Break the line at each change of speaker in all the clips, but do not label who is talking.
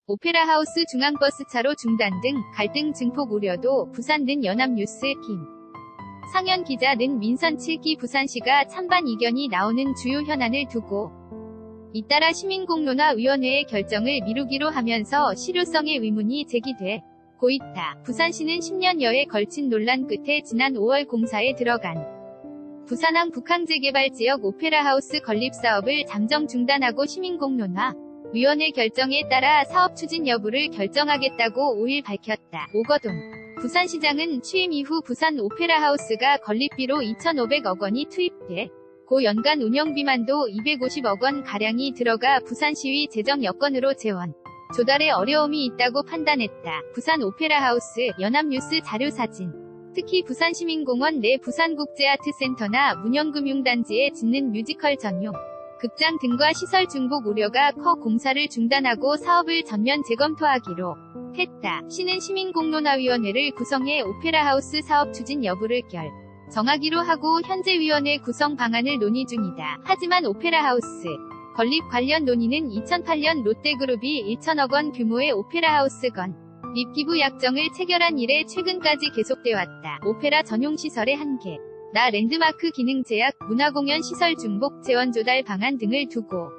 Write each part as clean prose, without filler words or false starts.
오페라하우스 중앙버스차로 중단 등 갈등 증폭 우려도. 부산는 연합뉴스 김상현 기자는 민선 7기 부산시가 찬반 이견이 나오는 주요 현안을 두고 잇따라 시민공론화위원회의 결정을 미루기로 하면서 실효성의 의문이 제기되고 있다. 부산시는 10년여에 걸친 논란 끝에 지난 5월 공사에 들어간 부산항 북항재개발지역 오페라하우스 건립사업을 잠정 중단하고 시민공론화위원회 결정에 따라 사업 추진 여부를 결정하겠다고 5일 밝혔다. 오거돈 부산시장은 취임 이후 부산 오페라하우스가 건립비로 2,500억 원이 투입돼 고 연간 운영비만도 250억 원가량이 들어가 부산시의 재정 여건으로 재원 조달에 어려움이 있다고 판단했다. 부산 오페라하우스 연합뉴스 자료사진. 특히 부산시민공원 내 부산국제아트센터나 문영금융단지에 짓는 뮤지컬 전용 극장 등과 시설 중복 우려가 커 공사를 중단하고 사업을 전면 재검토하기로 했다. 시는 시민공론화위원회를 구성해 오페라하우스 사업 추진 여부를 정하기로 하고 현재 위원회 구성 방안을 논의 중이다. 하지만 오페라하우스 건립 관련 논의는 2008년 롯데그룹이 1천억 원 규모의 오페라하우스 건립 기부 약정을 체결한 이래 최근까지 계속돼 왔다. 오페라 전용 시설의 한계, 나 랜드마크 기능 제약, 문화공연 시설 중복 재원 조달 방안 등을 두고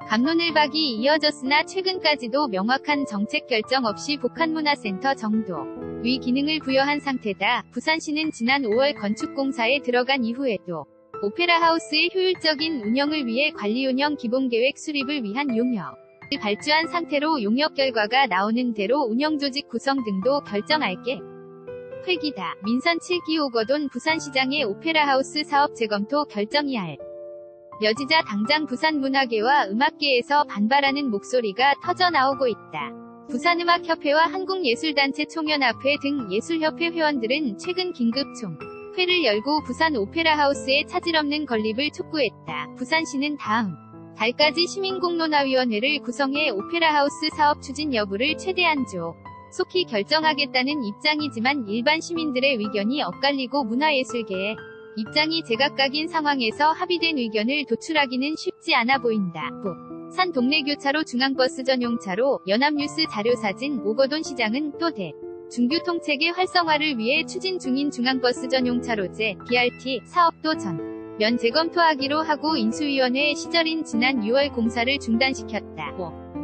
갑론을박이 이어졌으나 최근까지도 명확한 정책 결정 없이 복합문화센터 정도 위 기능을 부여한 상태다. 부산시는 지난 5월 건축공사에 들어간 이후에도 오페라하우스의 효율적인 운영을 위해 관리운영 기본계획 수립을 위한 용역을 발주한 상태로 용역 결과가 나오는 대로 운영조직 구성 등도 결정할 계획이다. 민선 7기 오거돈 부산시장의 오페라하우스 사업 재검토 결정이 알려지자 당장 부산문화계와 음악계에서 반발하는 목소리가 터져나오고 있다. 부산음악협회와 한국예술단체 총연합회 등 예술협회 회원들은 최근 긴급총회를 열고 부산 오페라하우스의 차질없는 건립을 촉구했다. 부산시는 다음 달까지 시민공론화위원회를 구성해 오페라하우스 사업 추진 여부를 최대한 속히 결정하겠다는 입장이지만 일반 시민들의 의견이 엇갈리고 문화예술계의 입장이 제각각인 상황에서 합의된 의견을 도출하기는 쉽지 않아 보인다. 산 동래교차로 중앙버스 전용차로 연합뉴스 자료사진. 오거돈 시장은 또 중교통체계 활성화를 위해 추진 중인 중앙버스 전용차로제 BRT 사업도 전면 재검토하기로 하고 인수위원회 시절인 지난 6월 공사를 중단시켰다.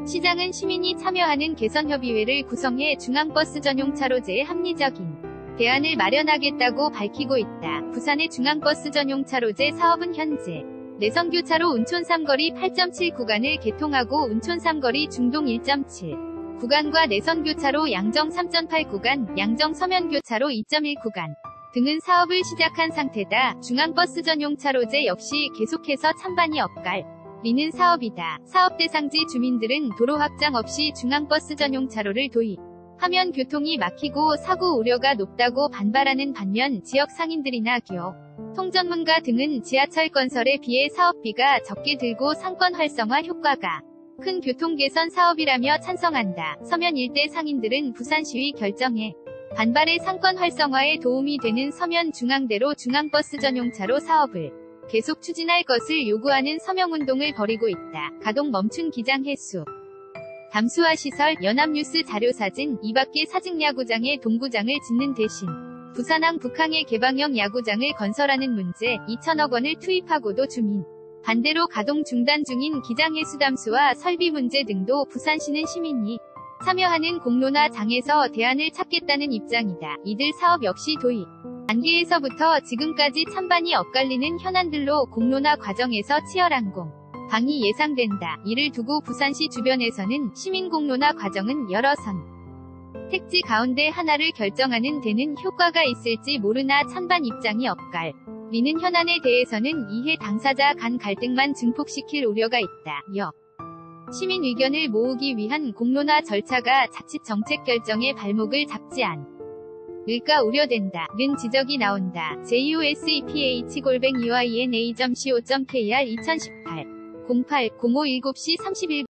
시장은 시민이 참여하는 개선협의회를 구성해 중앙버스 전용차로제의 합리적인 대안을 마련하겠다고 밝히고 있다. 부산의 중앙버스 전용차로제 사업은 현재 내성교차로 운촌 삼거리 8.7 구간을 개통하고 운촌 삼거리 중동 1.7 구간과 내선교차로 양정 3.8 구간, 양정 서면교차로 2.1 구간 등은 사업을 시작한 상태다. 중앙버스 전용차로제 역시 계속해서 찬반이 엇갈리는 사업이다. 사업 대상지 주민들은 도로 확장 없이 중앙버스 전용차로를 도입하면 교통이 막히고 사고 우려가 높다고 반발하는 반면 지역 상인들이나 교통전문가 등은 지하철 건설에 비해 사업비가 적게 들고 상권 활성화 효과가 큰 교통 개선 사업이라며 찬성한다. 서면 일대 상인들은 부산시의 결정에 반발해 상권 활성화에 도움이 되는 서면 중앙대로 중앙버스 전용차로 사업을 계속 추진할 것을 요구하는 서명운동을 벌이고 있다. 가동 멈춘 기장 횟수, 담수화 시설. 연합뉴스 자료사진. 이 밖에 사직야구장에 동구장을 짓는 대신 부산항 북항에 개방형 야구장을 건설하는 문제. 2천억 원을 투입하고도 주민 반대로 가동 중단 중인 기장 횟수 담수와 설비 문제 등도 부산시는 시민이 참여하는 공론화장에서 대안을 찾겠다는 입장이다. 이들 사업 역시 도입 단계에서부터 지금까지 찬반이 엇갈리는 현안들로 공론화 과정에서 치열한 공방이 예상된다. 이를 두고 부산시 주변에서는 시민공론화 과정은 여러 택지 가운데 하나를 결정하는 데는 효과가 있을지 모르나 찬반 입장이 엇갈리는 현안에 대해서는 이해 당사자 간 갈등만 증폭시킬 우려가 있다. 시민 의견을 모으기 위한 공론화 절차가 자칫 정책 결정의 발목을 잡지 않을까 우려된다. 는 지적이 나온다. JOSEPH-UINA.co.kr 2018 08-05 7시 31분